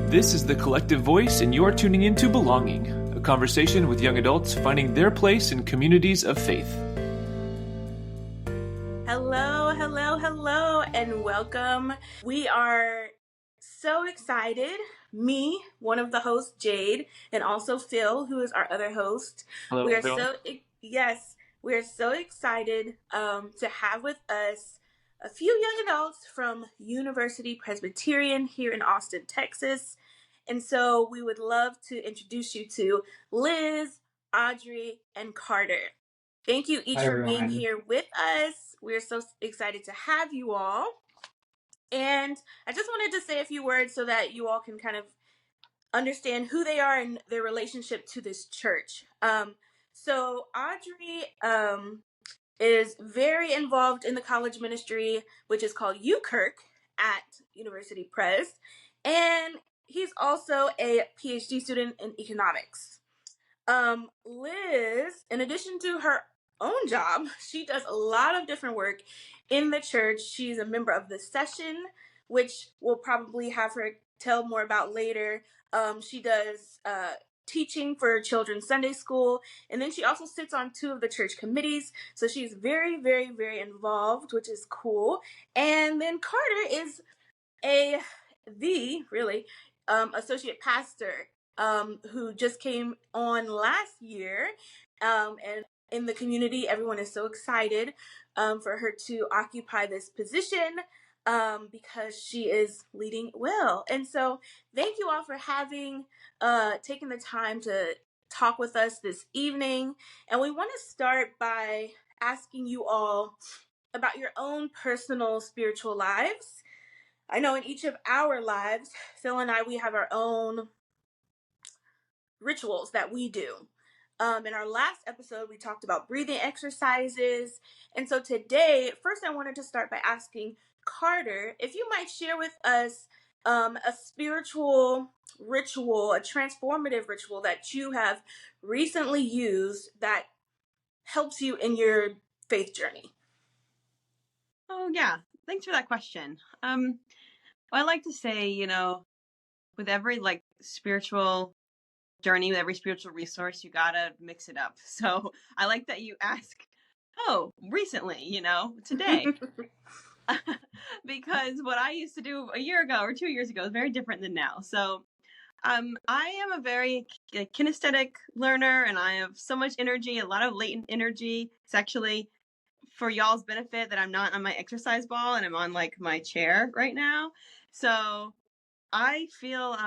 This is The Collective Voice, and you're tuning into Belonging, a conversation with young adults finding their place in communities of faith. Hello, and welcome. We are so excited. Me, one of the hosts, Jade, and also Phil, who is our other host. Hello, We are everyone. we are so excited to have with us a few young adults from University Presbyterian here in Austin, Texas. And so we would love to introduce you to Liz, Audrey, and Carter. Thank you each for being here with us. We're so excited to have you all. And I just wanted to say a few words so that you all can kind of understand who they are and their relationship to this church. So Audrey is very involved in the college ministry, which is called UKirk at University Pres. And he's also a PhD student in economics. Liz, in addition to her own job, she does a lot of different work in the church. She's a member of the session, which we'll probably have her tell more about later. She does teaching for children's Sunday school, and then she also sits on two of the church committees. So she's very, very, very involved, which is cool. And then Carter is the associate pastor who just came on last year. And in the community, everyone is so excited for her to occupy this position because she is leading well. And so thank you all for having taken the time to talk with us this evening. And we want to start by asking you all about your own personal spiritual lives. I know in each of our lives, Phil and I, we have our own rituals that we do. In our last episode, we talked about breathing exercises. And so today, first I wanted to start by asking Carter if you might share with us a spiritual ritual, a transformative ritual that you have recently used that helps you in your faith journey. Oh, yeah. Thanks for that question. I like to say, with every spiritual journey, with every spiritual resource, you gotta mix it up. So I like that you ask, recently, today. Because what I used to do a year ago or 2 years ago is very different than now. So I am a very kinesthetic learner, and I have so much energy, a lot of latent energy. It's actually for y'all's benefit that I'm not on my exercise ball and I'm on my chair right now. So I feel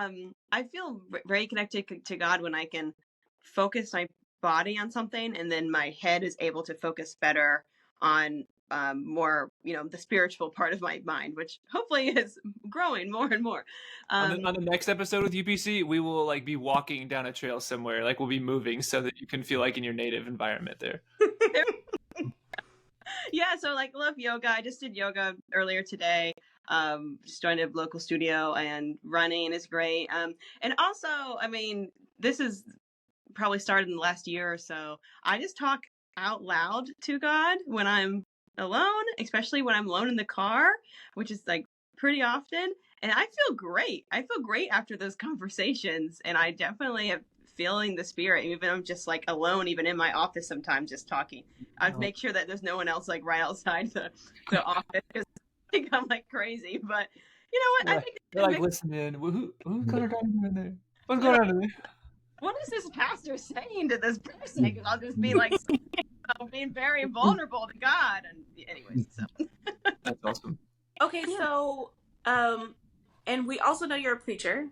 very connected to God when I can focus my body on something, and then my head is able to focus better on more, the spiritual part of my mind, which hopefully is growing more and more. On the next episode with UPC, we will be walking down a trail somewhere. We'll be moving so that you can feel like in your native environment there. Yeah, so love yoga. I just did yoga earlier today. Just joined a local studio, and running is great. And also, this is probably started in the last year or so. I just talk out loud to God when I'm alone, especially when I'm alone in the car, which is pretty often. And I feel great. I feel great after those conversations, and I definitely have feeling the spirit, even if I'm just alone, even in my office sometimes, just talking. I make sure that there's no one else right outside the office, because I think I'm crazy. But you know what? I think they're listening. Who's going on in there? What's going on in there? What is this pastor saying to this person? Because I'll just be being very vulnerable to God. And anyways, so that's awesome. Okay, so and we also know you're a preacher.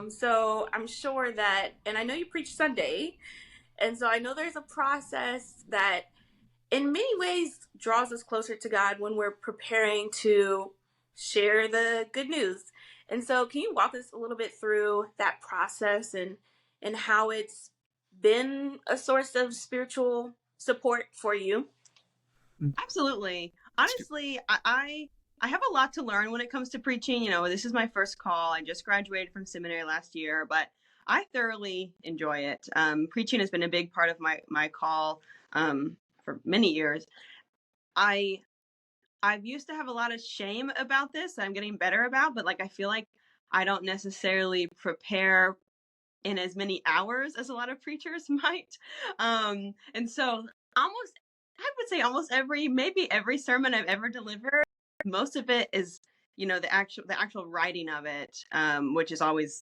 So I'm sure that, and I know you preach Sunday, and so I know there's a process that in many ways draws us closer to God when we're preparing to share the good news. And so can you walk us a little bit through that process and how it's been a source of spiritual support for you? Absolutely. Honestly, I have a lot to learn when it comes to preaching. This is my first call. I just graduated from seminary last year, but I thoroughly enjoy it. Preaching has been a big part of my call for many years. I've used to have a lot of shame about this. I'm getting better about, but I feel like I don't necessarily prepare in as many hours as a lot of preachers might. And so I would say almost maybe every sermon I've ever delivered, most of it is, the actual writing of it, which is always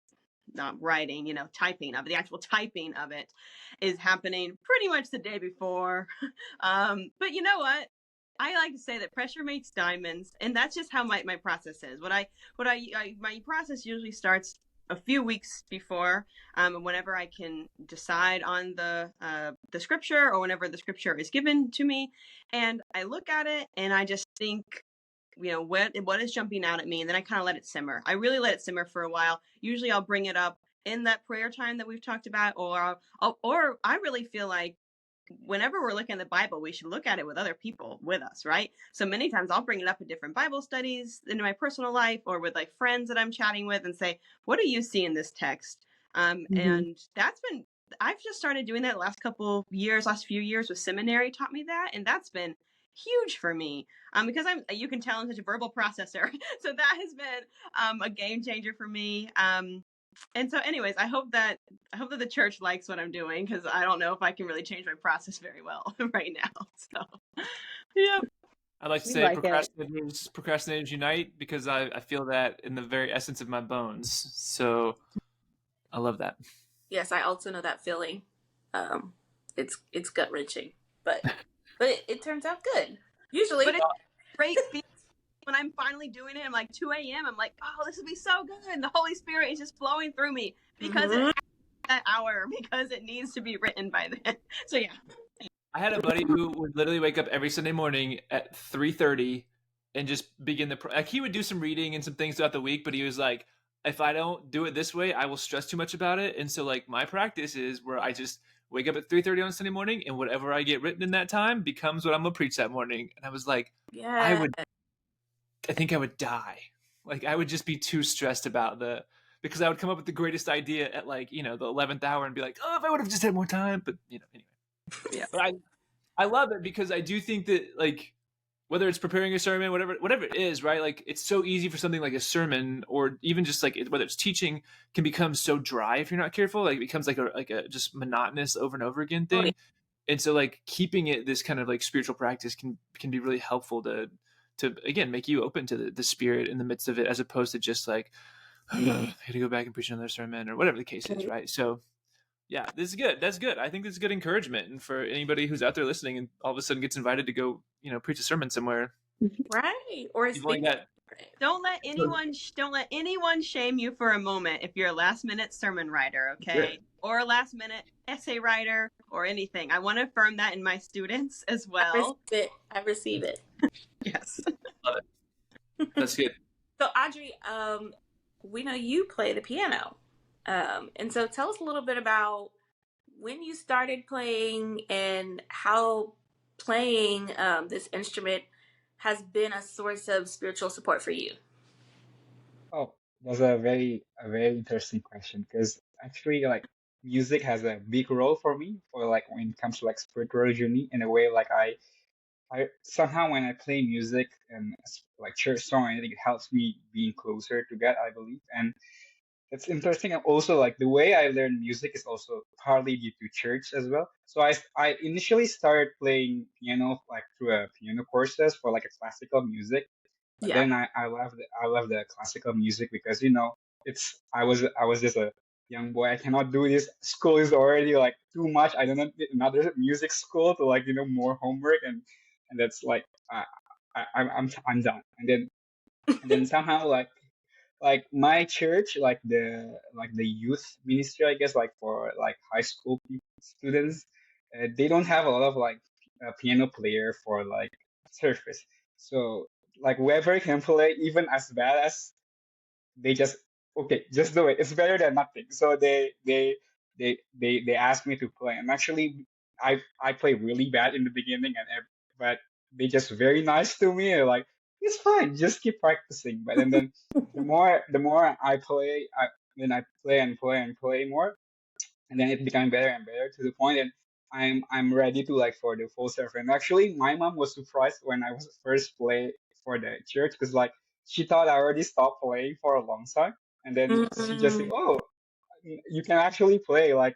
not writing, typing of it. The actual typing of it is happening pretty much the day before. But you know what? I like to say that pressure makes diamonds, and that's just how my process is. My process usually starts a few weeks before, whenever I can decide on the scripture, or whenever the scripture is given to me, and I look at it and I just think, what is jumping out at me, and then I kind of let it simmer. I really let it simmer for a while. Usually I'll bring it up in that prayer time that we've talked about, or I really feel like whenever we're looking at the Bible, we should look at it with other people with us, right? So many times I'll bring it up in different Bible studies in my personal life, or with like friends that I'm chatting with, and say, what do you see in this text? And I've just started doing that the last few years with seminary taught me that. And that's been huge for me, because you can tell I'm such a verbal processor. So that has been a game changer for me. And so anyways, I hope that the church likes what I'm doing, because I don't know if I can really change my process very well right now. So yeah. I'd like to say procrastinators unite, because I feel that in the very essence of my bones. So I love that. Yes, I also know that feeling. It's gut wrenching, but it turns out good. Usually, but it's great when I'm finally doing it. I'm like 2 a.m. I'm like, oh, this will be so good. And the Holy Spirit is just flowing through me, because it's that hour, because it needs to be written by then. So yeah. I had a buddy who would literally wake up every Sunday morning at 3:30 and just begin he would do some reading and some things throughout the week, but he was like, if I don't do it this way, I will stress too much about it. And so like my practice is where I just wake up at 3:30 on Sunday morning, and whatever I get written in that time becomes what I'm gonna preach that morning. And I was like, yeah, I think I would die. Like I would just be too stressed about because I would come up with the greatest idea at like, the 11th hour and be like, oh, if I would have just had more time. But anyway. Yeah. But I love it, because I do think that like, whether it's preparing a sermon, whatever it is, right? Like it's so easy for something like a sermon, or even just like whether it's teaching, can become so dry if you're not careful. Like it becomes like a just monotonous over and over again thing. Oh, yeah. And so like keeping it this kind of like spiritual practice can be really helpful to again make you open to the Spirit in the midst of it, as opposed to just like I got to go back and preach another sermon, or whatever the case is, right? So yeah, this is good. That's good. I think this is good encouragement, and for anybody who's out there listening and all of a sudden gets invited to go, preach a sermon somewhere, right? Or don't let anyone shame you for a moment if you're a last minute sermon writer, okay? Yeah. Or a last minute essay writer, or anything. I want to affirm that in my students as well. I receive it. Yes. Love it. That's good. So Audrey, we know you play the piano. And so tell us a little bit about when you started playing, and how playing this instrument has been a source of spiritual support for you. Oh, that's a very interesting question, because actually like music has a big role for me, for like when it comes to like spiritual journey, in a way. Like I somehow, when I play music and like church song, I think it helps me being closer to God, I believe. And it's interesting. And also, like the way I learn music is also partly due to church as well. So I initially started playing piano like through a piano courses for like a classical music. But then I love the classical music, because I was just a young boy. I cannot do this. School is already like too much. I don't need another music school to like more homework, and that's like I'm done. And then somehow like my church, like the youth ministry, I guess, like for like high school students, they don't have a lot of like a piano player for like service. So like whoever can play even as bad as, they just just do it. It's better than nothing. So they asked me to play, and actually I play really bad in the beginning, but they just very nice to me, like it's fine, just keep practicing. But then the more I play, then I play and play and play more, and then it became better and better, to the point that I'm ready to like for the full serve. And actually my mom was surprised when I was first play for the church, because like she thought I already stopped playing for a long time. And then she just said, Mm. "Oh, you can actually play like."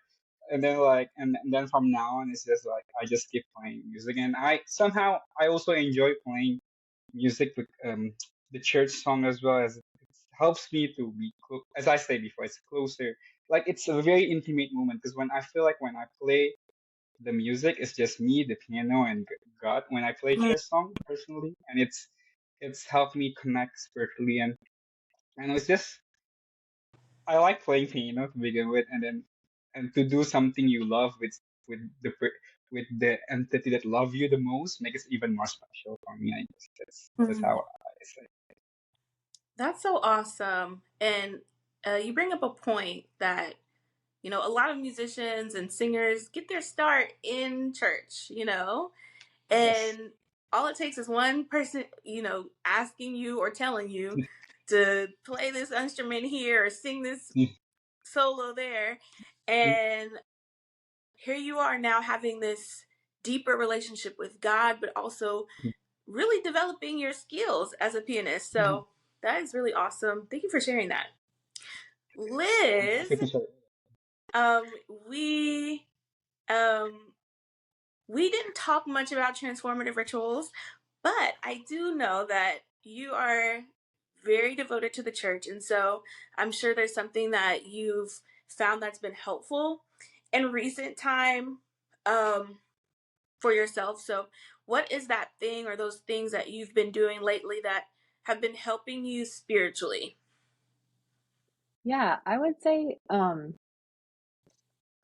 And then and then from now on, it's just like I just keep playing music, and I also enjoy playing music with the church song as well, as it helps me to be as I said before, it's closer. Like it's a very intimate moment, because when I feel like when I play the music, it's just me, the piano, and God. When I play Mm. church song personally, and it's helped me connect spiritually, and it's just I like playing piano to begin with, and to do something you love with with the entity that love you the most makes it even more special for me. I guess that's Mm. how I say. That's so awesome. And you bring up a point that, a lot of musicians and singers get their start in church, Yes. and all it takes is one person, asking you or telling you to play this instrument here or sing this solo there. And here you are now having this deeper relationship with God, but also really developing your skills as a pianist. So that is really awesome. Thank you for sharing that. I'm happy Liz, to share. um, we um we didn't talk much about transformative rituals, but I do know that you are very devoted to the church, and so I'm sure there's something that you've found that's been helpful in recent time, um, for yourself. So, what is that thing or those things that you've been doing lately that have been helping you spiritually? Yeah, I would say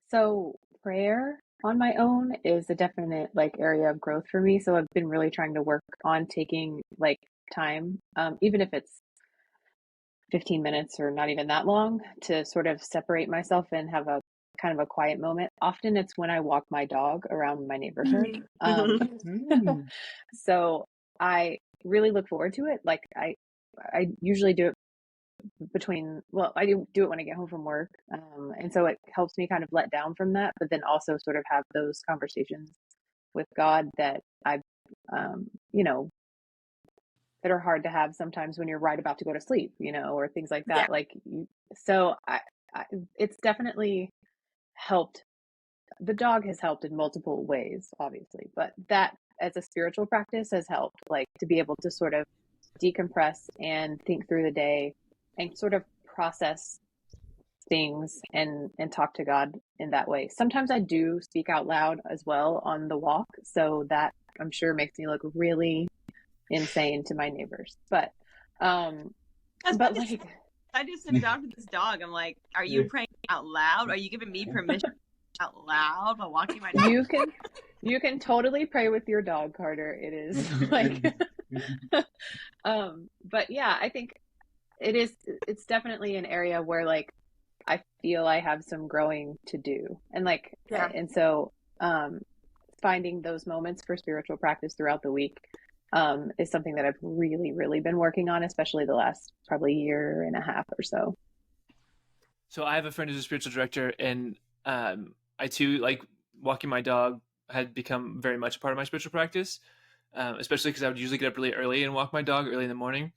so prayer on my own is a definite like area of growth for me. So I've been really trying to work on taking like time, even if it's 15 minutes or not even that long, to sort of separate myself and have a kind of a quiet moment. Often it's when I walk my dog around my neighborhood. Mm. So I really look forward to it. Like I usually do it I do it when I get home from work. And so it helps me kind of let down from that, but then also sort of have those conversations with God that um, you know, that are hard to have sometimes when you're right about to go to sleep, or things like Yeah. that. So I, it's definitely helped. The dog has helped in multiple ways, obviously, but that as a spiritual practice has helped, like to be able to sort of decompress and think through the day and sort of process things and talk to God in that way. Sometimes I do speak out loud as well on the walk, so that I'm sure makes me look really insane to my neighbors. Um That's but what like I just adopted this dog. I'm like, are you praying out loud? Are you giving me permission out loud while walking my dog? you can totally pray with your dog, Carter. It is like but yeah, I think it's definitely an area where like I feel I have some growing to do. Yeah. And so finding those moments for spiritual practice throughout the week is something that I've really, really been working on, especially the last probably year and a half or so. So I have a friend who's a spiritual director, and I too like walking my dog had become very much a part of my spiritual practice, especially because I would usually get up really early and walk my dog early in the morning.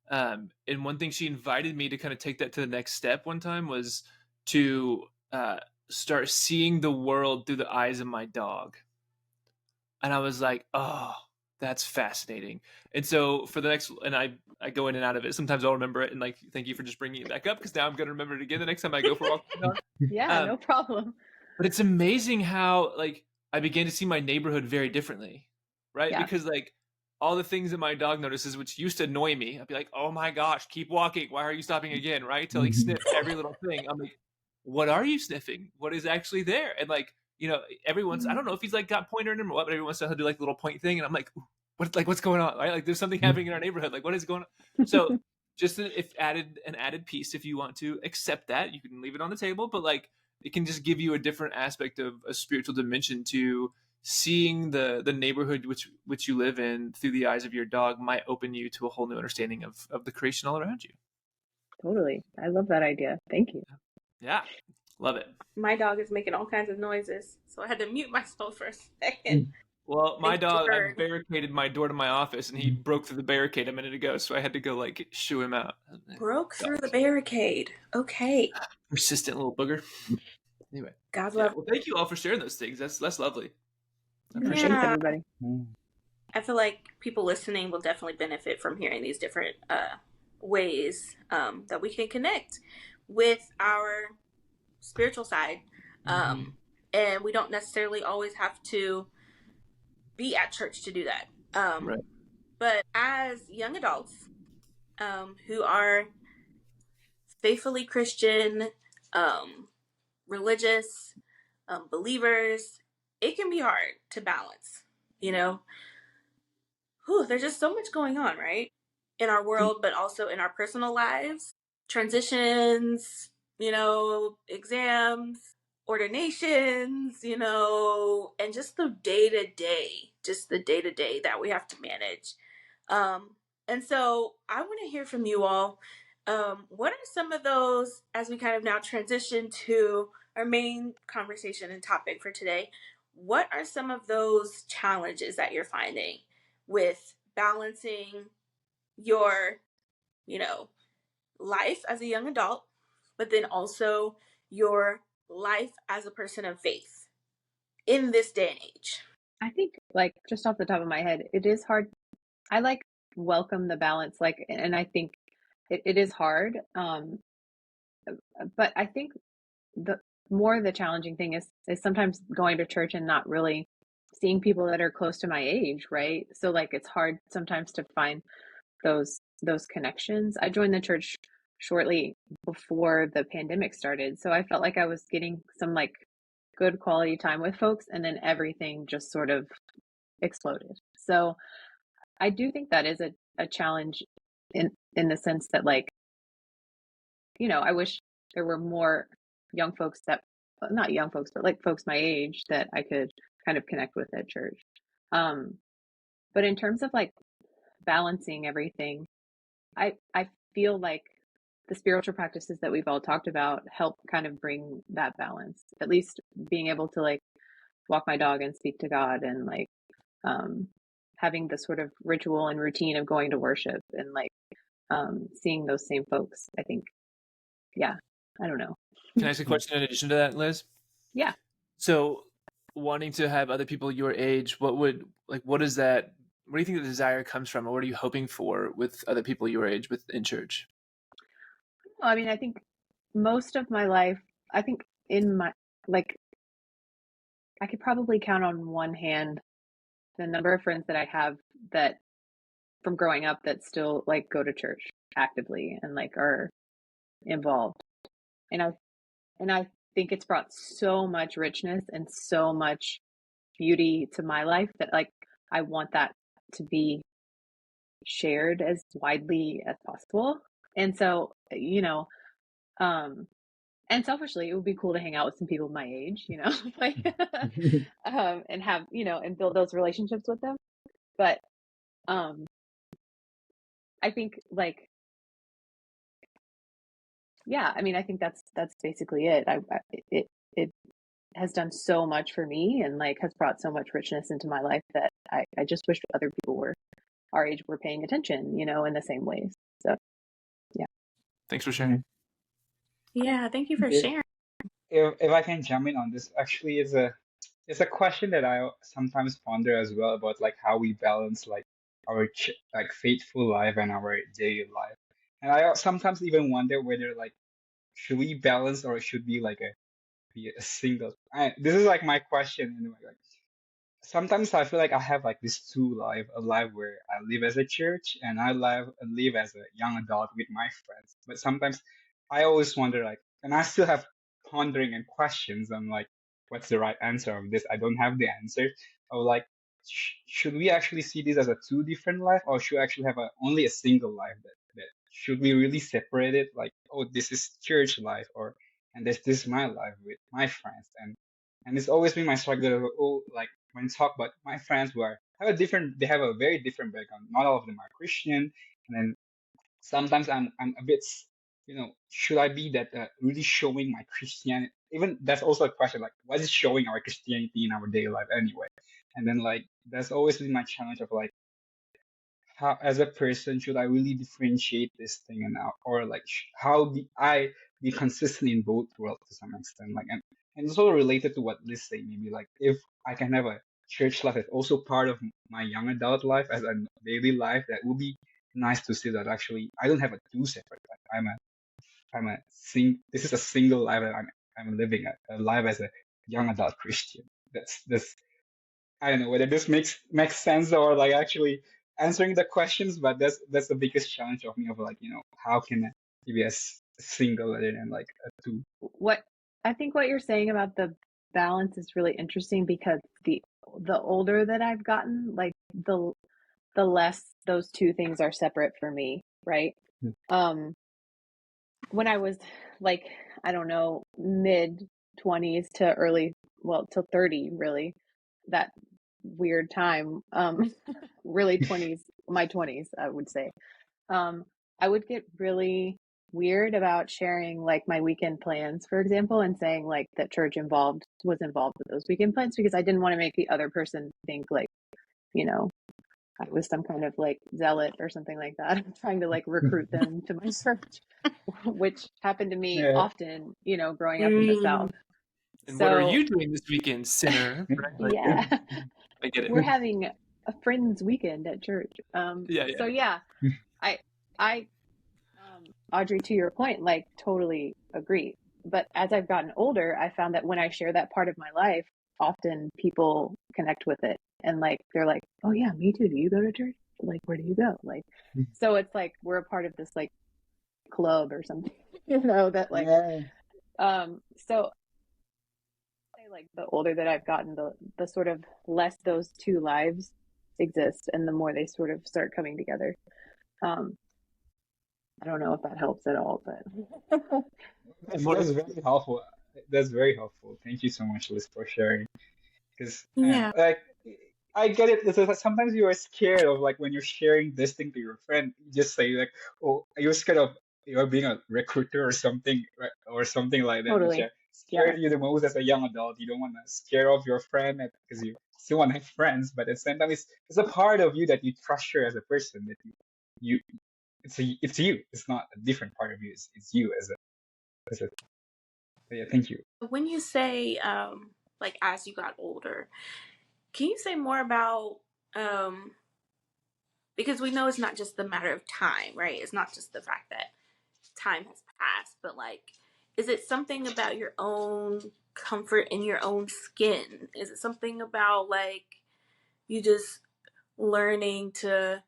And one thing she invited me to kind of take that to the next step one time was to start seeing the world through the eyes of my dog. And I was like, oh, that's fascinating. And so for the next, and I go in and out of it. Sometimes I'll remember it and like, thank you for just bringing it back up because now I'm going to remember it again the next time I go for a walk with my dog. Yeah, no problem. But it's amazing how like I began to see my neighborhood very differently, right? Yeah. Because like all the things that my dog notices, which used to annoy me, I'd be like, oh my gosh, keep walking. Why are you stopping again? Right? To like sniff every little thing. I'm like, what are you sniffing? What is actually there? And like, everyone's, I don't know if he's like got pointer in him or what, but every once in a while he'll do like a little point thing. And I'm like, what's going on? Right? Like there's something happening in our neighborhood. Like what is going on? So just if an added piece, if you want to accept that, you can leave it on the table, but like, it can just give you a different aspect of a spiritual dimension to seeing the neighborhood which you live in through the eyes of your dog might open you to a whole new understanding of the creation all around you. Totally. I love that idea. Thank you. Yeah. Love it. My dog is making all kinds of noises, so I had to mute myself for a second. Well, my Thank you dog, I for barricaded my door to my office, and he broke through the barricade a minute ago, so I had to go like shoo him out. broke through the barricade. Okay. Persistent little booger. Anyway, God yeah. love. Well, thank you all for sharing those things. That's lovely. I Yeah, appreciate thanks, it. everybody. I feel like people listening will definitely benefit from hearing these different ways that we can connect with our spiritual side. And we don't necessarily always have to be at church to do that. Right. But as young adults who are faithfully Christian, religious, believers, it can be hard to balance, you know? There's just so much going on, right? In our world, but also in our personal lives. Transitions, exams, ordinations, and just the day to day that we have to manage. And so I want to hear from you all. What are some of those, as we kind of now transition to our main conversation and topic for today, what are some of those challenges that you're finding with balancing your, life as a young adult, but then also your life as a person of faith in this day and age? I think, like, just off the top of my head, it is hard. I welcome the balance, and I think it is hard. But I think the challenging thing is sometimes going to church and not really seeing people that are close to my age, right? So it's hard sometimes to find those connections. I joined the church shortly before the pandemic started, so I felt like I was getting some good quality time with folks, and then everything just sort of exploded. So I do think that is a challenge in the sense that I wish there were more young folks not young folks, but folks my age that I could kind of connect with at church. But in terms of balancing everything, I feel like the spiritual practices that we've all talked about help kind of bring that balance. At least being able to walk my dog and speak to God, and having the sort of ritual and routine of going to worship and seeing those same folks. I think, yeah, I don't know. Can I ask a question in addition to that, Liz? Yeah. So, wanting to have other people your age, what do you think the desire comes from, or what are you hoping for with other people your age in church? I mean, I think most of my life, I think in my, I could probably count on one hand the number of friends that I have that from growing up that still go to church actively and are involved. And I think it's brought so much richness and so much beauty to my life that I want that to be shared as widely as possible. And so, and selfishly, it would be cool to hang out with some people my age, and have, and build those relationships with them. But, I think yeah, I mean, I think that's basically it. It has done so much for me and has brought so much richness into my life that I just wish other people our age were paying attention, in the same ways. So, yeah. Thanks for sharing. Yeah, thank you for sharing. If I can jump in on this, actually, it's a question that I sometimes ponder as well about how we balance our faithful life and our daily life. And I sometimes even wonder whether should we balance or should we be a single. This is my question anyway. Sometimes I feel like I have this two life, a life where I live as a church and I live as a young adult with my friends. But sometimes I always wonder and I still have pondering and questions. I'm what's the right answer of this? I don't have the answer. Of should we actually see this as a two different life, or should we actually have only a single life? That should we really separate it? Oh, this is church life, and this is my life with my friends, and it's always been my struggle. When talk about my friends who they have a very different background. Not all of them are Christian, and then sometimes I'm a bit, should I be that really showing my Christianity? Even that's also a question. What is showing our Christianity in our daily life anyway? And then like that's always been my challenge of like how as a person should I really differentiate this thing and or like how do I be consistent in both worlds to some extent like and it's all related to what Liz said maybe like if I can have a church life that's also part of my young adult life as a daily life that would be nice to see that actually I don't have a two separate life. This is a single life that I'm living a life as a young adult Christian. That's I don't know whether this makes sense or like actually answering the questions, but that's the biggest challenge of me of like, how can I be a single rather than like a two? What I think what you're saying about the balance is really interesting because the older that I've gotten, like the less those two things are separate for me, right? When I was like, I don't know, mid 20s to early, well, till 30 really, that weird time, really 20s, my 20s, I would say. I would get really weird about sharing like my weekend plans, for example, and saying like that church was involved with those weekend plans because I didn't want to make the other person think like, I was some kind of like zealot or something like that. I'm trying to like recruit them to my church, which happened to me Yeah. often, growing up in the South. And what are you doing this weekend, sinner? Right? Like, Yeah, I get it. we're having a friends weekend at church. So yeah, I, Audrey, to your point, like totally agree. But as I've gotten older, I found that when I share that part of my life, often people connect with it. And like, they're like, oh yeah, me too. Do you go to church? Like, where do you go? Like, so it's like, we're a part of this like club or something, that like, so like the older that I've gotten, the sort of less those two lives exist and the more they sort of start coming together. I don't know if that helps at all, but that's very helpful. That's very helpful. Thank you so much, Liz, for sharing. Because like I get it. It's like sometimes you are scared of like when you're sharing this thing to your friend, you just say like, "Oh, you're scared of you're being a recruiter or something, right? Or something like that." Totally. Which scared you the most as a young adult. You don't want to scare off your friend because you still want to have friends, but at the same time, it's a part of you that you treasure as a person. That you it's you. It's not a different part of you. It's you as a. Yeah, thank you. When you say like as you got older, can you say more about because we know it's not just the matter of time, right? It's not just the fact that time has passed, but like, is it something about your own comfort in your own skin? Is it something about like you just learning to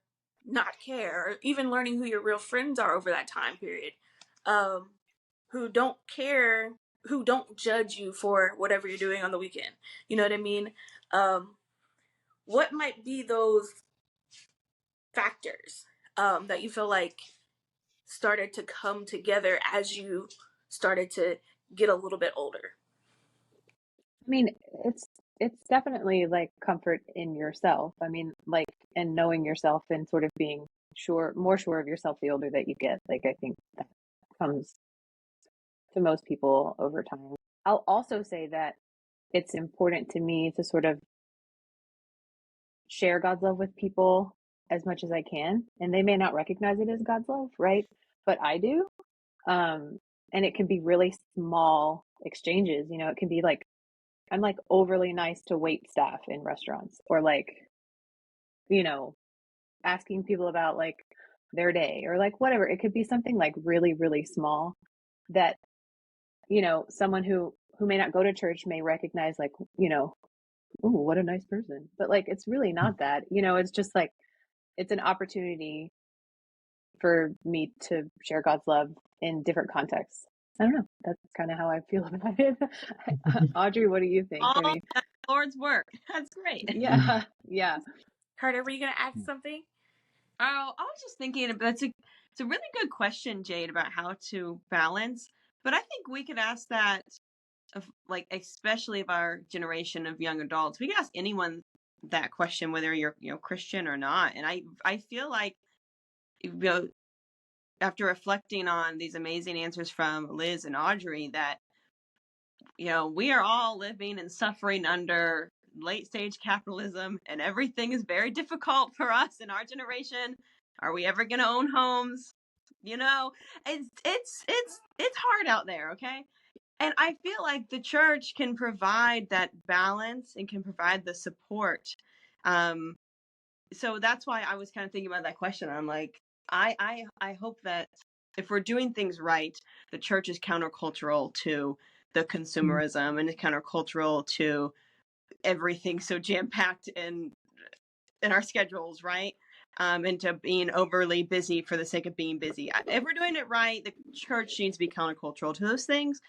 not care, or even learning who your real friends are over that time period, who don't care, who don't judge you for whatever you're doing on the weekend? You know what I mean? What might be those factors that you feel like started to come together as you started to get a little bit older? I mean, it's definitely like comfort in yourself. I mean, like, and knowing yourself and sort of being more sure of yourself the older that you get. Like, I think that comes to most people over time. I'll also say that it's important to me to sort of share God's love with people as much as I can. And they may not recognize it as God's love, right? But I do. And it can be really small exchanges. It can be like, I'm like overly nice to wait staff in restaurants, or like, asking people about like their day or like whatever. It could be something like really, really small that, someone who may not go to church may recognize like, oh, what a nice person. But like, it's really not that, it's just like, it's an opportunity for me to share God's love in different contexts. I don't know. That's kind of how I feel about it. Audrey, what do you think? All Lord's work. That's great. Yeah. Yeah. Carter, were you going to ask something? Oh, I was just thinking it's a really good question, Jade, about how to balance. But I think we could ask that of like, especially of our generation of young adults. We could ask anyone that question, whether you're Christian or not. And I feel like after reflecting on these amazing answers from Liz and Audrey, that we are all living and suffering under late stage capitalism and everything is very difficult for us in our generation. Are we ever going to own homes? You know, it's hard out there, okay? And I feel like the church can provide that balance and can provide the support. So that's why I was kind of thinking about that question. I'm like, I hope that if we're doing things right, the church is countercultural to the consumerism and is countercultural to everything so jam-packed in our schedules, right? And to being overly busy for the sake of being busy. If we're doing it right, the church needs to be countercultural to those things.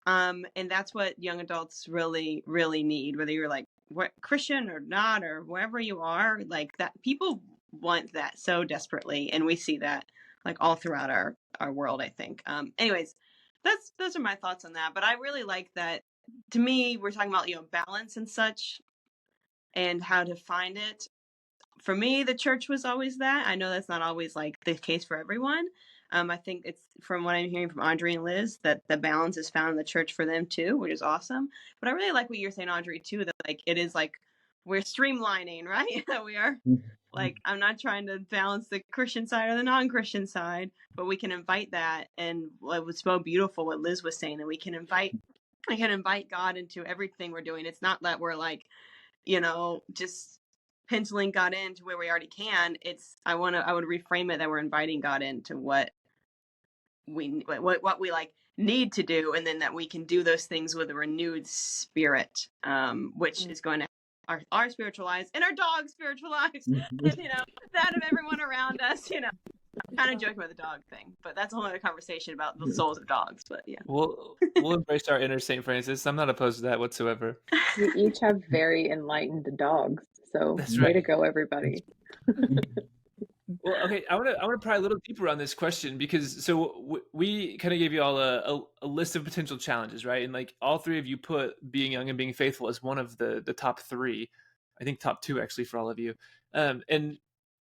And that's what young adults really, really need, whether you're like what Christian or not, or wherever you are, like that. People want that so desperately. And we see that like all throughout our world, I think. Anyways, those are my thoughts on that. But I really like that. To me, we're talking about, balance and such and how to find it. For me, the church was always that. I know that's not always like the case for everyone. I think it's from what I'm hearing from Audrey and Liz that the balance is found in the church for them too, which is awesome. But I really like what you're saying, Audrey, too, that like it is like we're streamlining, right? That we are like, I'm not trying to balance the Christian side or the non-Christian side, but we can invite that. And it was so beautiful what Liz was saying, that we can invite God into everything we're doing. It's not that we're like, just penciling God in to where we already can. I would reframe it that we're inviting God into what we like need to do, and then that we can do those things with a renewed spirit, which is going to our spiritual lives and our dog's spiritual lives, and that of everyone around us. I'm kind of joking about the dog thing, but that's a whole other conversation about the souls of dogs. But yeah, we'll embrace our inner Saint Francis. I'm not opposed to that whatsoever. We each have very enlightened dogs, so That's way right. to go, everybody. Well, okay, I want to pry a little deeper on this question, because we kind of gave you all a list of potential challenges, right? And like all three of you put being young and being faithful as one of the top three, I think top two actually for all of you. And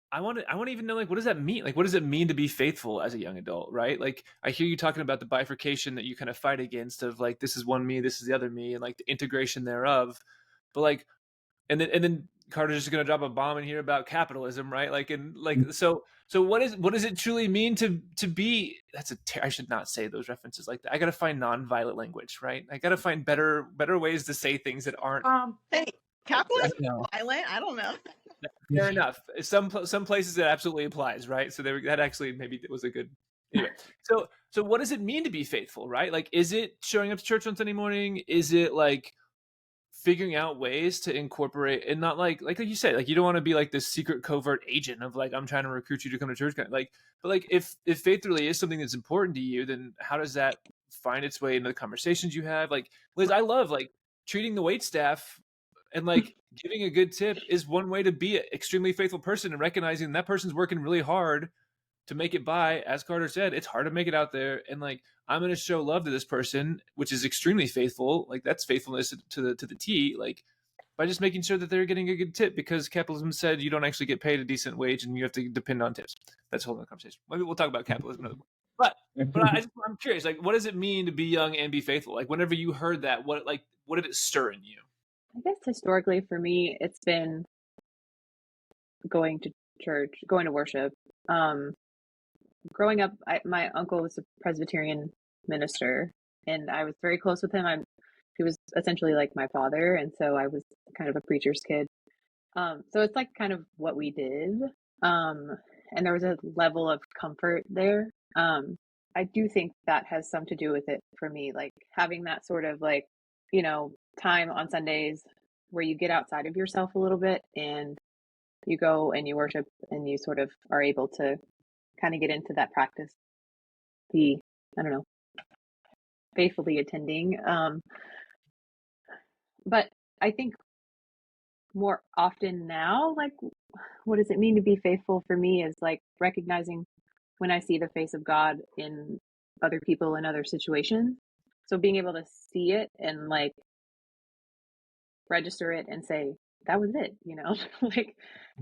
I want to even know, like, what does that mean? Like, what does it mean to be faithful as a young adult, right? Like, I hear you talking about the bifurcation that you kind of fight against of like, this is one me, this is the other me, and like the integration thereof. But like, and then Carter's just going to drop a bomb in here about capitalism, right? Like, and like, so what does it truly mean to be? I should not say those references like that. I got to find non-violent language, right? I got to find better ways to say things that aren't. Hey, capitalism, No. violent? I don't know. Fair enough. Some places it absolutely applies, right? So that actually maybe was a good. Anyway, so what does it mean to be faithful, right? Like, is it showing up to church on Sunday morning? Is it like figuring out ways to incorporate, and not like you said, like you don't want to be like this secret covert agent of like, I'm trying to recruit you to come to church, like, but like if faith really is something that's important to you, then how does that find its way into the conversations you have? Like, Liz, I love like treating the wait staff and like giving a good tip is one way to be an extremely faithful person, and recognizing that person's working really hard to make it by. As Carter said, it's hard to make it out there, and like I'm going to show love to this person, which is extremely faithful. Like that's faithfulness to the T. Like by just making sure that they're getting a good tip, because capitalism said you don't actually get paid a decent wage and you have to depend on tips. That's a whole other conversation. Maybe we'll talk about capitalism another one. But I'm curious, like, what does it mean to be young and be faithful? Like, whenever you heard that, what did it stir in you? I guess historically for me, it's been going to church, going to worship. Growing up, my uncle was a Presbyterian minister, and I was very close with him. He was essentially like my father, and so I was kind of a preacher's kid. So it's like kind of what we did. And there was a level of comfort there. I do think that has some to do with it for me, like having that sort of like, time on Sundays where you get outside of yourself a little bit and you go and you worship and you sort of are able to kind of get into that practice, faithfully attending. But I think more often now, like, what does it mean to be faithful for me is like recognizing when I see the face of God in other people in other situations. So being able to see it and like register it and say, that was it, like,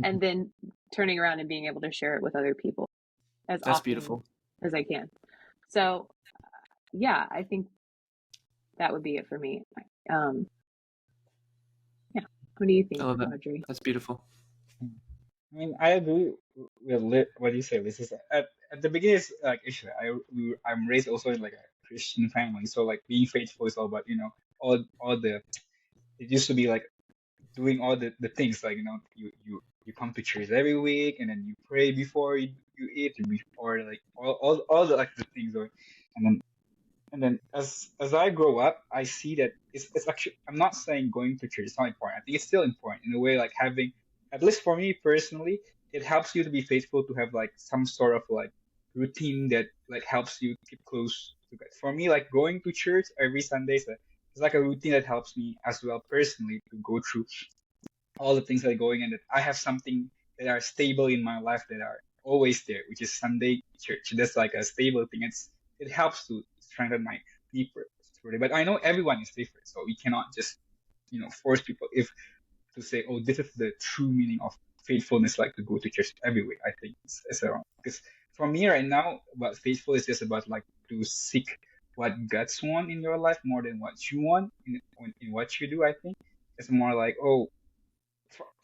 and then turning around and being able to share it with other people as That's often beautiful as I can. So yeah, I think that would be it for me. Yeah. What do you I think, love that. Audrey? That's beautiful. I mean, I agree with what you say. This is at the beginning. It's like actually, I'm raised also in like a Christian family, so like being faithful is all about all the it used to be like doing all the things like you come to church every week and then you pray before you eat or like all the like the things and then as I grow up, I see that it's actually I'm not saying going to church is not important. I think it's still important in a way like having at least for me personally, it helps you to be faithful to have like some sort of like routine that like helps you keep close to God. For me, like going to church every Sunday is like a routine that helps me as well personally to go through all the things that are going and that I have something that are stable in my life that are always there, which is Sunday church. That's like a stable thing. It helps to strengthen my deeper spirituality. But I know everyone is different, so we cannot just force people if to say, oh, this is the true meaning of faithfulness, like to go to church every week. I think it's wrong because for me right now, about faithful is just about like to seek what God's want in your life more than what you want in what you do. I think it's more like, oh,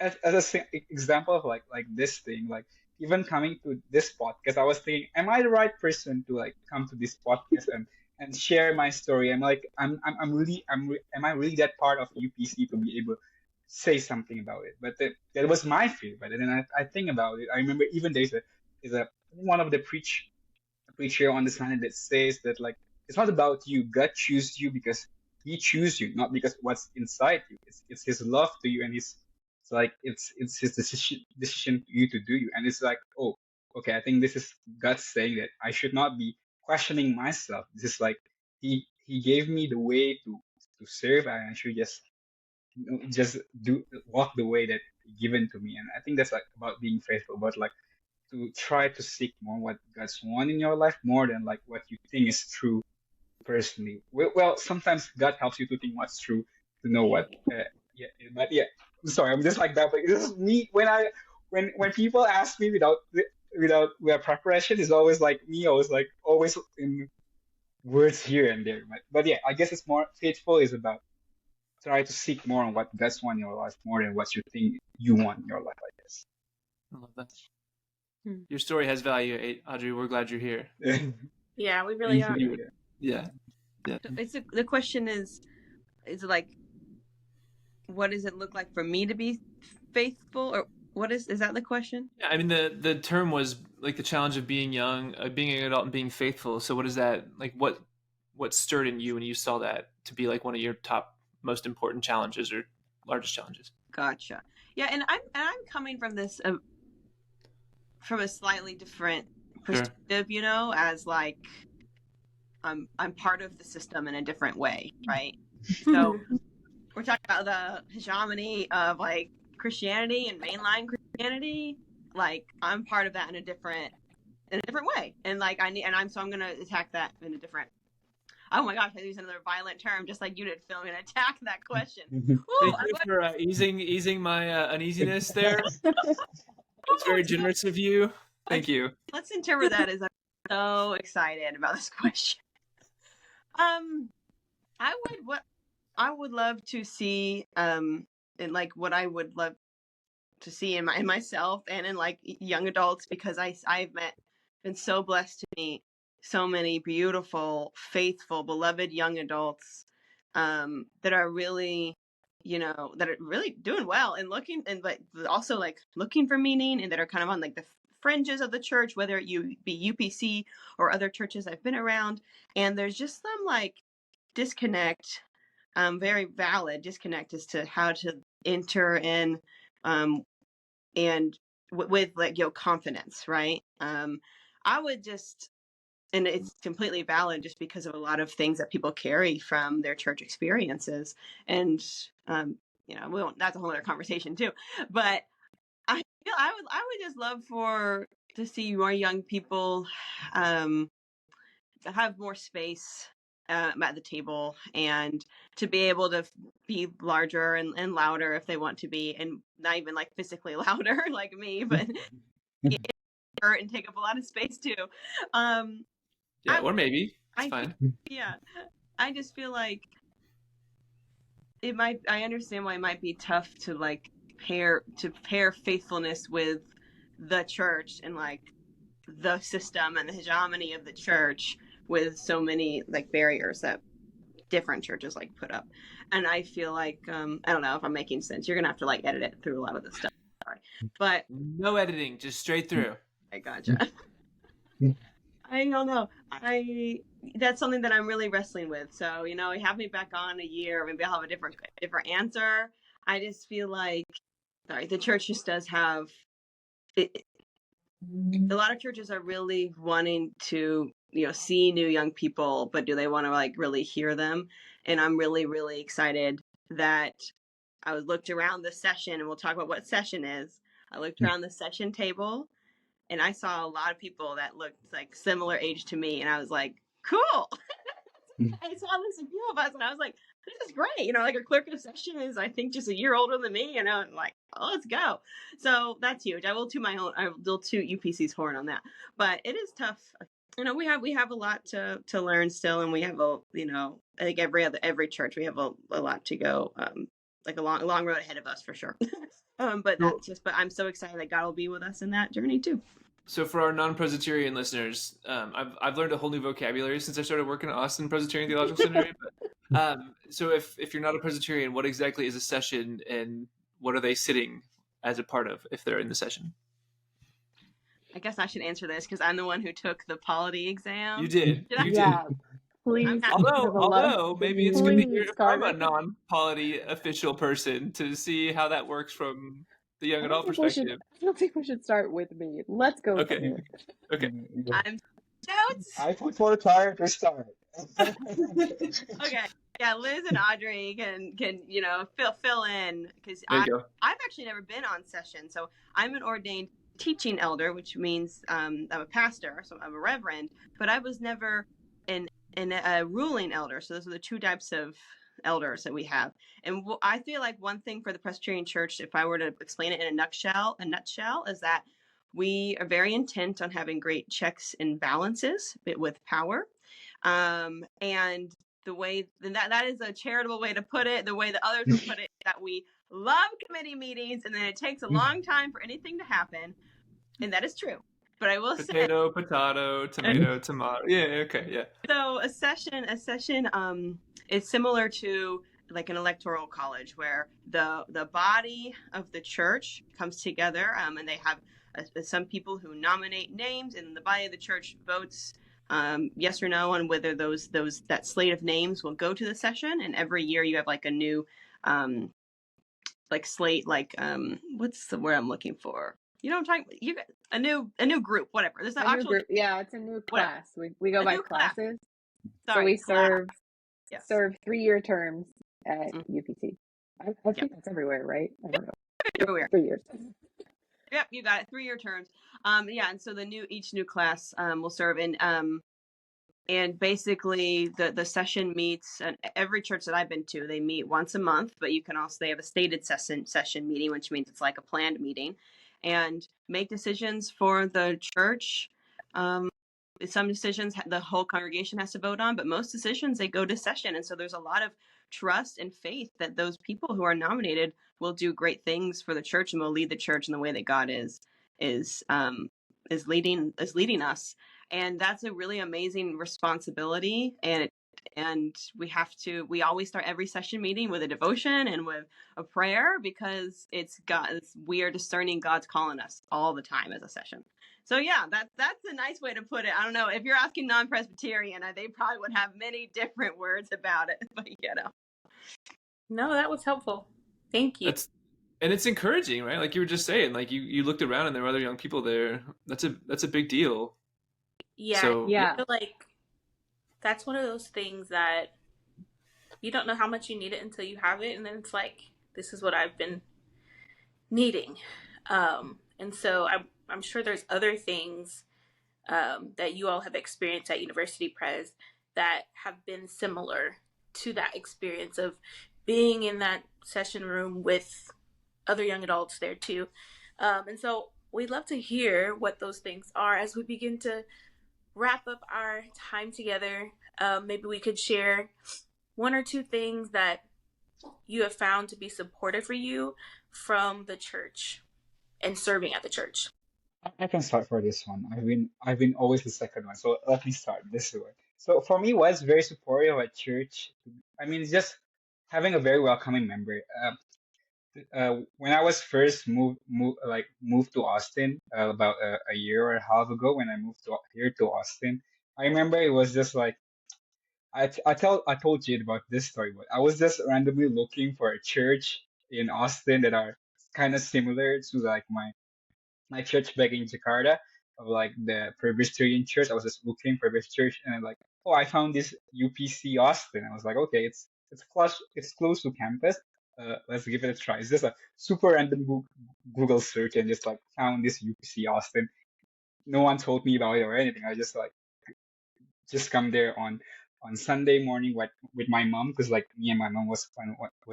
as a example of like this thing, like even coming to this podcast, I was thinking, am I the right person to like come to this podcast and share my story? Am I really that part of UPC to be able to say something about it? But that was my fear. But then I think about it. I remember even there's a one of the preacher on the planet that says that like it's not about you. God chooses you because He chooses you, not because what's inside you. It's His love to you and it's like it's His decision for you to do you. And it's like, oh, okay, I think this is God saying that I should not be questioning myself. This is like He gave me the way to serve, and I should just do walk the way that given to me. And I think that's like about being faithful, but like to try to seek more what God's want in your life more than like what you think is true personally. Well, sometimes God helps you to think what's true to know what. Yeah, but yeah, I'm sorry, I'm just like that. But this is me when people ask me without preparation, it's always like me. Always in words here and there. But yeah, I guess it's more faithful is about try to seek more on what God's want in your life more than what you think you want in your life. I guess. I love that. Your story has value, Audrey. We're glad you're here. Yeah, we really are. Yeah. The question is like, what does it look like for me to be faithful, or what is that the question? Yeah, I mean the term was like the challenge of being young, being an adult, and being faithful. So what is that like? What stirred in you when you saw that to be like one of your top most important challenges or largest challenges? Gotcha. Yeah, and I'm coming from this from a slightly different perspective, as like I'm part of the system in a different way, right? So we're talking about the hegemony of like Christianity and mainline Christianity. Like I'm part of that in a different way, and like I'm gonna attack that in a different. Oh my gosh, I used another violent term, just like you did, Phil. I'm gonna attack that question. Thank you for easing my uneasiness there. It's very generous of you. Thank you. Let's interpret that as I'm so excited about this question. I would love to see and like what I would love to see in myself and in like young adults, because I've been so blessed to meet so many beautiful, faithful, beloved young adults that are really doing well and looking and but also like looking for meaning, and that are kind of on like the fringes of the church, whether you be UPC or other churches I've been around. And there's just some like disconnect, very valid disconnect as to how to enter in and with like confidence, right? I would just, and it's completely valid just because of a lot of things that people carry from their church experiences, and we won't, that's a whole other conversation too. But I would just love to see more young people have more space at the table, and to be able to be larger and louder if they want to be, and not even like physically louder like me, but and take up a lot of space too. Or maybe it's fine. Yeah, I just feel like I understand why it might be tough to like pair faithfulness with the church and like the system and the hegemony of the church with so many like barriers that different churches like put up. And I feel like I don't know if I'm making sense. You're gonna have to like edit it through a lot of this stuff. Sorry. But no editing, just straight through. I gotcha. I don't know. That's something that I'm really wrestling with. So, you know, have me back on a year, maybe I'll have a different answer. I just feel like, sorry, the church just does have it. A lot of churches are really wanting to, you know, see new young people, but do they want to like really hear them? And I'm really, really excited that I looked around the session, and we'll talk about what session is. I looked around the session table, and I saw a lot of people that looked like similar age to me, and I was like, cool. I saw this in a few of us, and I was like, this is great. You know, like a clerk of session is, I think, just a year older than me, you know, and like, oh, let's go. So that's huge. I will toot UPC's horn on that. But it is tough. You know, we have a lot to learn still, and we have I think every church, we have a lot to go, like a long road ahead of us for sure. But I'm so excited that God will be with us in that journey too. So for our non-Presbyterian listeners, I've learned a whole new vocabulary since I started working at Austin Presbyterian Theological Seminary. But, so if you're not a Presbyterian, what exactly is a session, and what are they sitting as a part of if they're in the session? I guess I should answer this because I'm the one who took the polity exam. You did. Yeah. Please. Although maybe it's good to hear from a non-polity official person to see how that works from the young adult perspective. I don't think we should start with me. Let's go. Okay. I'm stoked. I put for the tire to start. Okay. Yeah, Liz and Audrey can fill in, because I've actually never been on session. So I'm an ordained teaching elder, which means I'm a pastor, so I'm a reverend, but I was never a ruling elder. So those are the two types of elders that we have. And I feel like one thing for the Presbyterian Church, if I were to explain it in a nutshell, is that we are very intent on having great checks and balances with power. And the way that is a charitable way to put it. The way that others would put it, that we love committee meetings, and then it takes a long time for anything to happen. And that is true. But I will say potato, tomato. Yeah, okay, yeah. So a session is similar to like an electoral college, where the body of the church comes together, and they have some people who nominate names, and the body of the church votes yes or no on whether that slate of names will go to the session. And every year you have like a new like slate, like what's the word I'm looking for? You know what I'm talking? You got a new group, whatever. There's an actual group. Yeah, it's a new class. We go by classes. Sorry, so we serve 3-year terms at UPC. I think that's everywhere, right? I don't know. Everywhere. 3 years. Yep, you got it. 3-year terms. And so each new class will serve in and basically the session meets, and every church that I've been to, they meet once a month, but they have a stated session meeting, which means it's like a planned meeting, and make decisions for the church. Some decisions the whole congregation has to vote on, but most decisions, they go to session. And so there's a lot of trust and faith that those people who are nominated will do great things for the church and will lead the church in the way that God is leading us. And that's a really amazing responsibility. And we always start every session meeting with a devotion and with a prayer, because we are discerning God's calling us all the time as a session. So yeah, that's a nice way to put it. I don't know if you're asking non-Presbyterian, they probably would have many different words about it, but No, that was helpful. Thank you. And it's encouraging, right? Like you were just saying, like you looked around and there were other young people there. That's a big deal. Yeah. So, I feel like that's one of those things that you don't know how much you need it until you have it. And then it's like, this is what I've been needing. And so I'm sure there's other things that you all have experienced at University Pres that have been similar to that experience of being in that session room with other young adults there too. And so we'd love to hear what those things are as we begin to wrap up our time together. Maybe we could share one or two things that you have found to be supportive for you from the church and serving at the church? I can start for this one. I've been always the second one, so let me start this way. So for me, what's very supportive at church, I mean, it's just having a very welcoming member. When I was first moved to Austin about a year or a half ago, when I moved here to Austin, I remember it was just like I told Jade about this story, but I was just randomly looking for a church in Austin that are kind of similar to like my church back in Jakarta of like the Presbyterian Church. I was just looking for this church, and I'm like, oh, I found this UPC Austin. I was like, okay, it's close to campus. Let's give it a try. It's just a super random Google search and just like found this UPC Austin. No one told me about it or anything. I just come there on Sunday morning with my mom, because like me and my mom was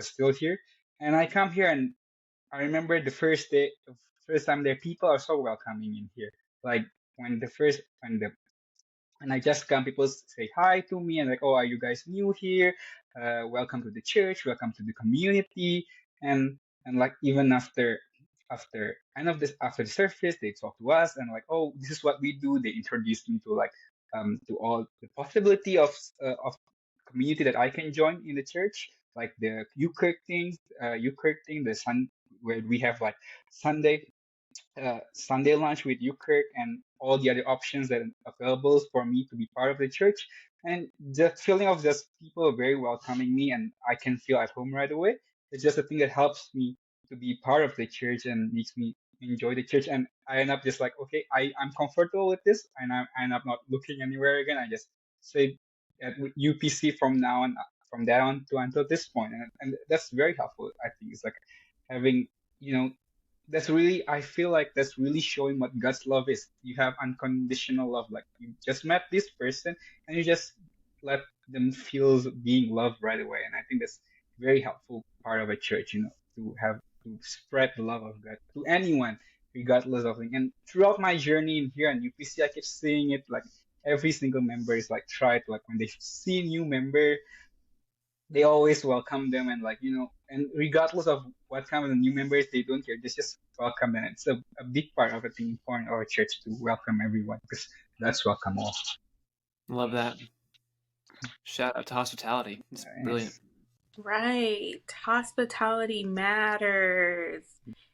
still here, and I come here, and I remember the first time there, people are so welcoming in here. Like when I just come, people say hi to me and like, oh, are you guys new here? Welcome to the church, welcome to the community, and like even after the service, they talk to us and like, oh, this is what we do. They introduced me to like to all the possibility of community that I can join in the church, like the Eucharist thing, the sun where we have like Sunday Sunday lunch with Eucharist and all the other options that are available for me to be part of the church. And the feeling of just people very welcoming me and I can feel at home right away. It's just a thing that helps me to be part of the church and makes me enjoy the church. And I end up just like, okay, I'm comfortable with this, and I end up not looking anywhere again. I just say at UPC from now on, from there on to until this point. And that's very helpful, I think. It's like having, you know, I feel like that's really showing what God's love is. You have unconditional love. Like you just met this person and you just let them feel being loved right away. And I think that's very helpful part of a church, to spread the love of God to anyone, regardless of thing. And throughout my journey in here and UPC, I keep seeing it like every single member is like try to like when they see a new member, they always welcome them and like and regardless of what kind of new members they don't care, they just welcome them. It's a big part of it being important of our church to welcome everyone, because that's welcome all. Love that. Shout out to hospitality. It's brilliant. Right. Hospitality matters.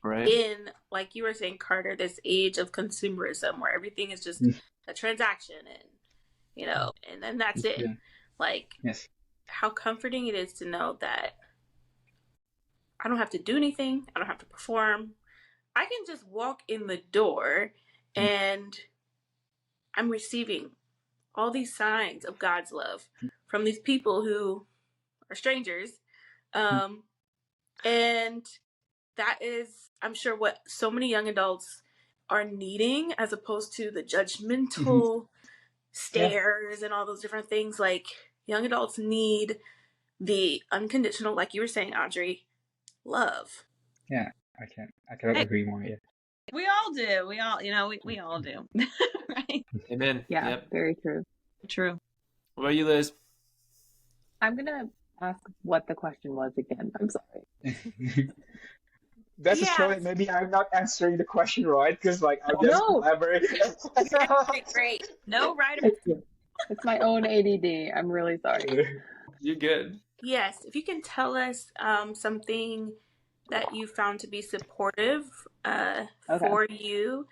Right. In, like you were saying, Carter, this age of consumerism where everything is just a transaction and then that's it. Yeah. Like, yes. How comforting it is to know that I don't have to do anything. I don't have to perform. I can just walk in the door and I'm receiving all these signs of God's love from these people who are strangers. And that is, I'm sure, what so many young adults are needing, as opposed to the judgmental stares and all those different things. Like, young adults need the unconditional, like you were saying, Audrey, love. Yeah, I cannot agree more. Yeah. We all do. We all do. Right? Amen. Yeah, yep. Very true. True. What about you, Liz? I'm going to ask what the question was again. I'm sorry. That's a story. Maybe I'm not answering the question right, because like I'm just elaborating. Great. No, right. It's my own ADD. I'm really sorry. You're good. Yes. If you can tell us something that you found to be supportive for you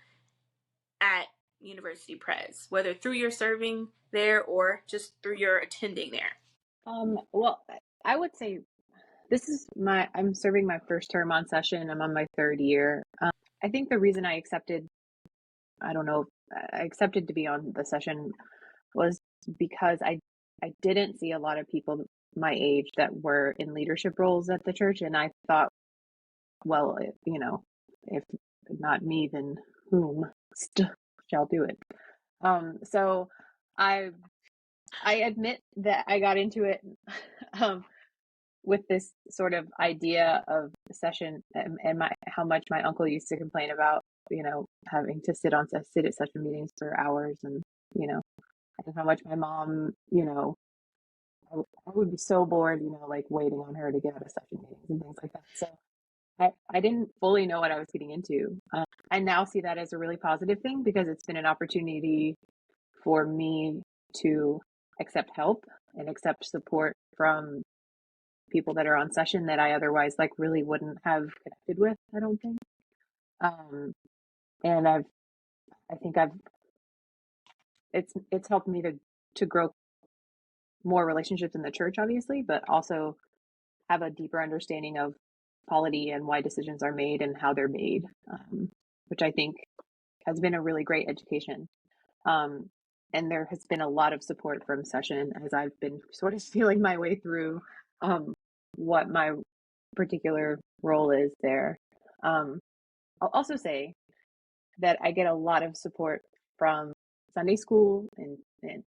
at University Pres, whether through your serving there or just through your attending there. Well, I would say I'm serving my first term on session. I'm on my third year. I think the reason I accepted to be on the session was because I didn't see a lot of people my age that were in leadership roles at the church. And I thought, well, if not me, then whom shall do it? So I admit that I got into it with this sort of idea of session and how much my uncle used to complain about, having to sit at session meetings for hours, and and how much my mom, I would be so bored, like waiting on her to get out of session meetings and things like that. So I didn't fully know what I was getting into. I now see that as a really positive thing because it's been an opportunity for me to accept help and accept support from people that are on session that I otherwise like really wouldn't have connected with, I don't think. And I think it's helped me to grow more relationships in the church, obviously, but also have a deeper understanding of polity and why decisions are made and how they're made, which I think has been a really great education. And there has been a lot of support from session as I've been sort of feeling my way through what my particular role is there. I'll also say that I get a lot of support from Sunday school, and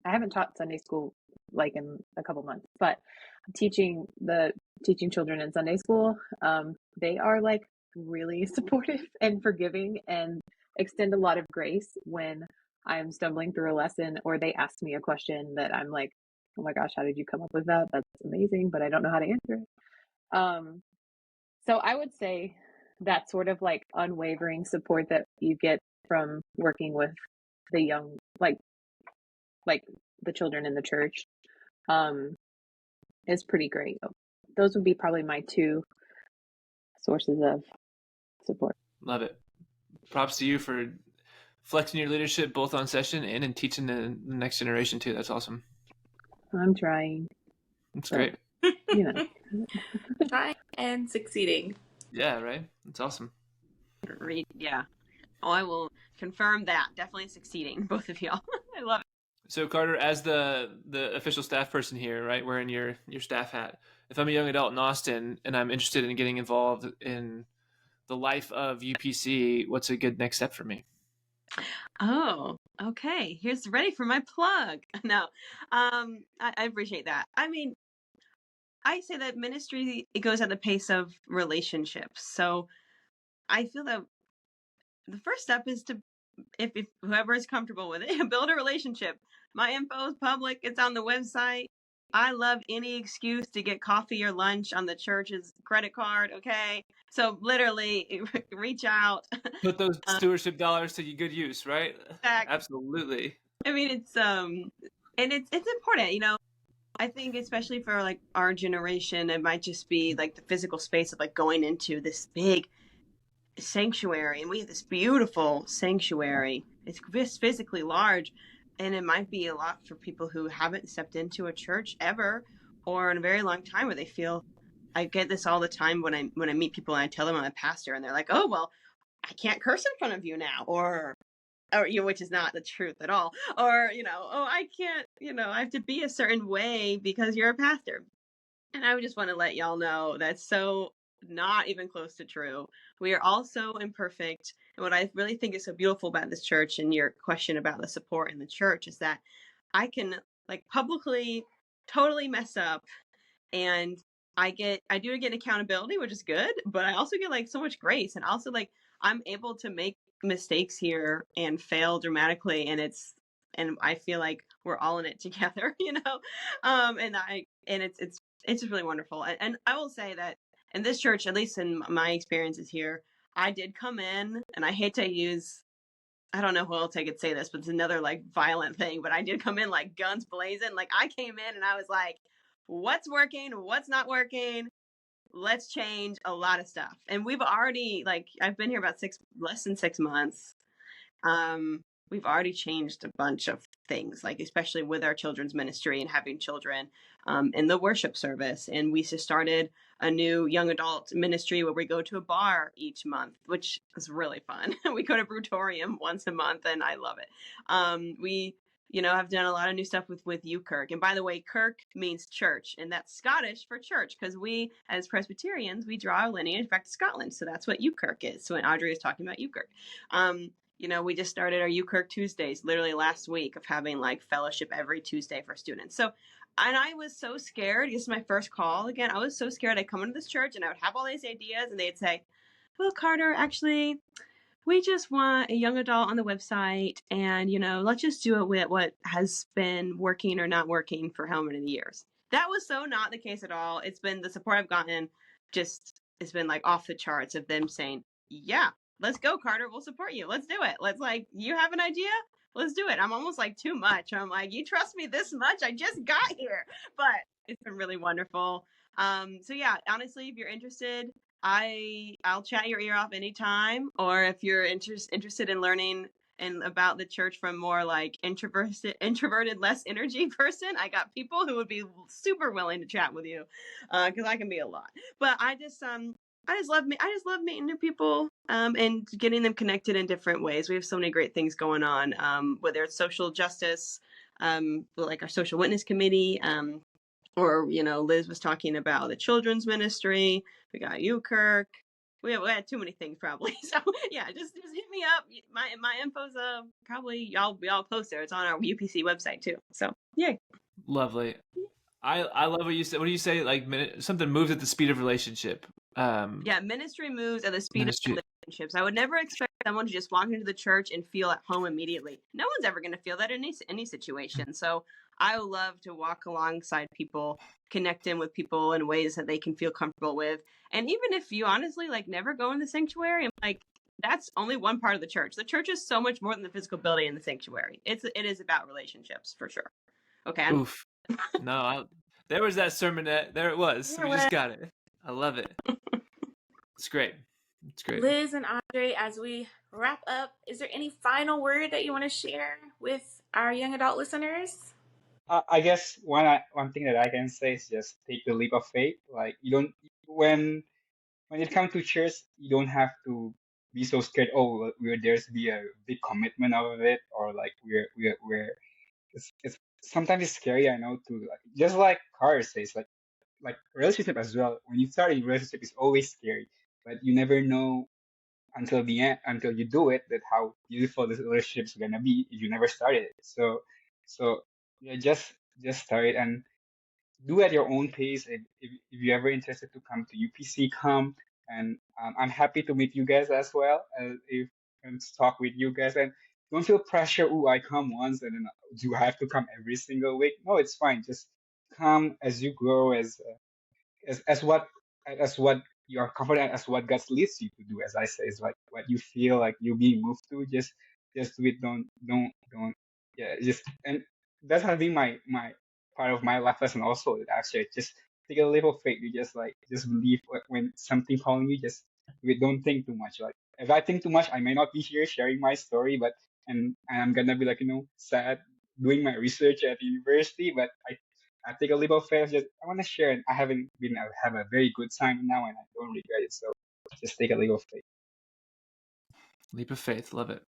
I haven't taught Sunday school like in a couple months, but teaching children in Sunday school, they are like really supportive and forgiving and extend a lot of grace when I'm stumbling through a lesson or they ask me a question that I'm like, oh my gosh, how did you come up with that? That's amazing, but I don't know how to answer it. So I would say that sort of like unwavering support that you get from working with the young, like the children in the church, is pretty great. Those would be probably my two sources of support. Love it. Props to you for flexing your leadership both on session and in teaching the next generation too. That's awesome. I'm trying. That's great. Trying and succeeding. Yeah, right. That's awesome. Yeah. Oh, I will confirm that. Definitely succeeding, both of y'all. I love it. So Carter, as the official staff person here, right, wearing your staff hat, if I'm a young adult in Austin and I'm interested in getting involved in the life of UPC, what's a good next step for me? Oh, okay. Here's ready for my plug. No, I appreciate that. I mean, I say that ministry, it goes at the pace of relationships. So I feel that the first step is to, if whoever is comfortable with it, build a relationship. My info is public. It's on the website. I love any excuse to get coffee or lunch on the church's credit card. Okay. So literally reach out. Put those stewardship dollars to good use, right? Exactly. Absolutely. I mean, it's and it's important, I think especially for like our generation, it might just be like the physical space of like going into this big sanctuary, and we have this beautiful sanctuary. It's just physically large, and it might be a lot for people who haven't stepped into a church ever or in a very long time, where they feel, I get this all the time when I meet people and I tell them I'm a pastor, and they're like, oh well, I can't curse in front of you now, or which is not the truth at all, or oh, I can't, I have to be a certain way because you're a pastor. And I would just want to let y'all know that's so not even close to true. We are all so imperfect. And what I really think is so beautiful about this church, and your question about the support in the church, is that I can like publicly totally mess up, and I do get accountability, which is good, but I also get like so much grace, and also like I'm able to make mistakes here and fail dramatically, and I feel like we're all in it together, and it's just really wonderful. And I will say that in this church, at least in my experiences here, I did come in, and I hate to use, I don't know who else I could say this, but it's another like violent thing, but I did come in like guns blazing. Like I came in and I was like, what's working, what's not working, let's change a lot of stuff. And we've already, like, I've been here about less than 6 months. We've already changed a bunch of things, like especially with our children's ministry and having children in the worship service. And we just started a new young adult ministry where we go to a bar each month, which is really fun. We go to Brutorium once a month, and I love it. We have done a lot of new stuff with UKirk. And by the way, Kirk means church, and that's Scottish for church, because we, as Presbyterians, we draw our lineage back to Scotland. So that's what UKirk is. So when Audrey was talking about UKirk, we just started our UKirk Tuesdays literally last week, of having like fellowship every Tuesday for students. So, and I was so scared. This is my first call again. I was so scared. I'd come into this church and I would have all these ideas, and they'd say, well, Carter, actually, we just want a young adult on the website, and let's just do it with what has been working or not working for how many years. That was so not the case at all. It's been the support I've gotten, it's been like off the charts of them saying, yeah, let's go, Carter. We'll support you. Let's do it. Let's like, you have an idea? Let's do it. I'm almost like too much. I'm like, you trust me this much? I just got here. But it's been really wonderful. So yeah, honestly, if you're interested, I'll chat your ear off anytime. Or if you're interested in learning and about the church from more like introverted, less energy person, I got people who would be super willing to chat with you, because I can be a lot. But I just love meeting new people, and getting them connected in different ways. We have so many great things going on, whether it's social justice, like our social witness committee, or Liz was talking about the children's ministry. We got you, Kirk. We had too many things probably. So yeah, just hit me up. My info's probably y'all post there. It's on our UPC website too. So yeah. Lovely. I love what you said. What do you say? Like something moves at the speed of relationship. Yeah, ministry moves at the speed of relationships. I would never expect someone to just walk into the church and feel at home immediately. No one's ever going to feel that in any situation. So I love to walk alongside people, connect in with people in ways that they can feel comfortable with. And even if you honestly like never go in the sanctuary, I'm like, that's only one part of the church. The church is so much more than the physical building and the sanctuary. It is about relationships for sure. Okay. Oof. No, there was that sermonette. There it was. We just got it. I love it. It's great. It's great. Liz and Andre, as we wrap up, is there any final word that you want to share with our young adult listeners? I guess one thing that I can say is just take the leap of faith. Like you don't when it comes to church, you don't have to be so scared. Oh, there's be a big commitment of it, or like we're it's sometimes it's scary. I know to like, just like Carter says, like relationship as well. When you start a relationship, it's always scary, but you never know until the end, until you do it, that how beautiful this relationship is gonna be if you never started it. So yeah, just start it and do at your own pace. If you're ever interested to come to UPC, come. And I'm happy to meet you guys as well. If and talk with you guys, and don't feel pressure. Oh, I come once and then do I have to come every single week? No, it's fine. Just come as you grow, as what you are confident, as what God leads you to do. As I say, is like what you feel like you're being moved to. Just do it. Don't. Yeah. Just and that has been my part of my life lesson also. That actually just take a leap of faith. You just believe when something calling you. Just do it. Don't think too much. Like if I think too much, I may not be here sharing my story, but and I'm gonna be like sad doing my research at the university. But I take a leap of faith. Just I want to share, and I have a very good time now, and I don't regret it. So just take a leap of faith. Leap of faith, love it.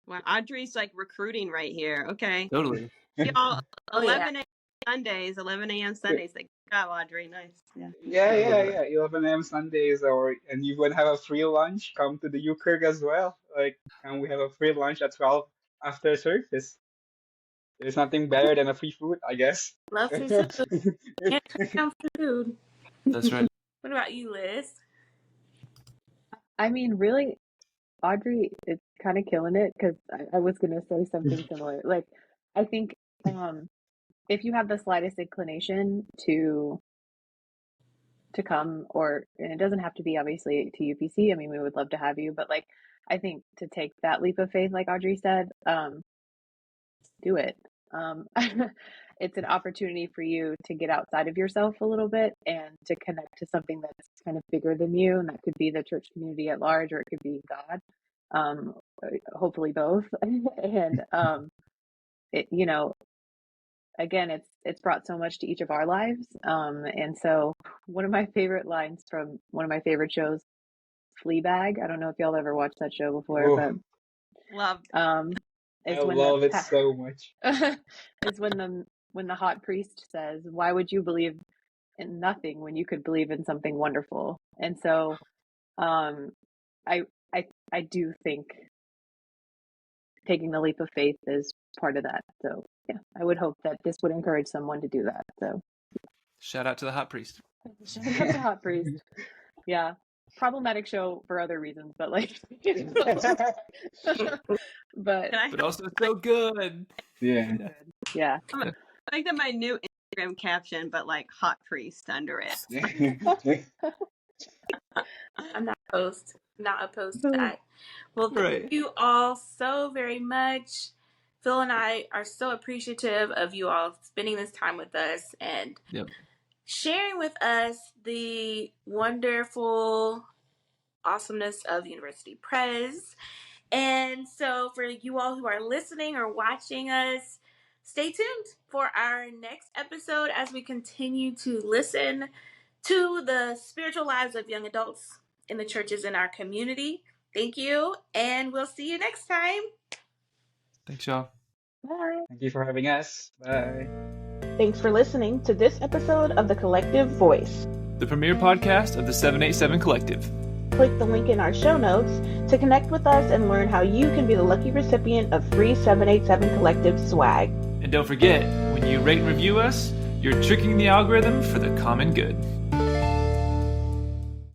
Wow, Audrey's like recruiting right here. Okay, totally. Y'all, 11 a.m. Sundays, 11 a.m. Sundays. Like, good job, Audrey. Nice. Yeah. 11 a.m. Sundays, and you want to have a free lunch? Come to the UKirk as well. Like, and we have a free lunch at 12 after service. There's nothing better than a free food, I guess. Love free food. Can't turn down food. That's right. What about you, Liz? I mean, really, Audrey is kind of killing it, because I was going to say something similar. Like, I think if you have the slightest inclination to come, and it doesn't have to be obviously to UPC. I mean, we would love to have you, but like, I think to take that leap of faith, like Audrey said, do it. It's an opportunity for you to get outside of yourself a little bit and to connect to something that's kind of bigger than you, and that could be the church community at large, or it could be God. Hopefully both. And again, it's brought so much to each of our lives. And so one of my favorite lines from one of my favorite shows, Fleabag. I don't know if y'all ever watched that show before, but love. I love it so much. It's when the hot priest says, "Why would you believe in nothing when you could believe in something wonderful?" And so, I do think taking the leap of faith is part of that. So yeah, I would hope that this would encourage someone to do that. So shout out to the hot priest. Shout out to hot priest. Yeah. Problematic show for other reasons, but like but also so good. Yeah. Yeah. I think that my new Instagram caption, but like hot priest under it. I'm not opposed to that. Well, thank Right. you all so very much. Phil and I are so appreciative of you all spending this time with us and Yep. sharing with us the wonderful awesomeness of University Pres. And so for you all who are listening or watching us, stay tuned for our next episode as we continue to listen to the spiritual lives of young adults in the churches in our community. Thank you, and we'll see you next time. Thanks, y'all. Bye. Thank you for having us. Bye. Thanks for listening to this episode of The Collective Voice. The premier podcast of the 787 Collective. Click the link in our show notes to connect with us and learn how you can be the lucky recipient of free 787 Collective swag. And don't forget, when you rate and review us, you're tricking the algorithm for the common good.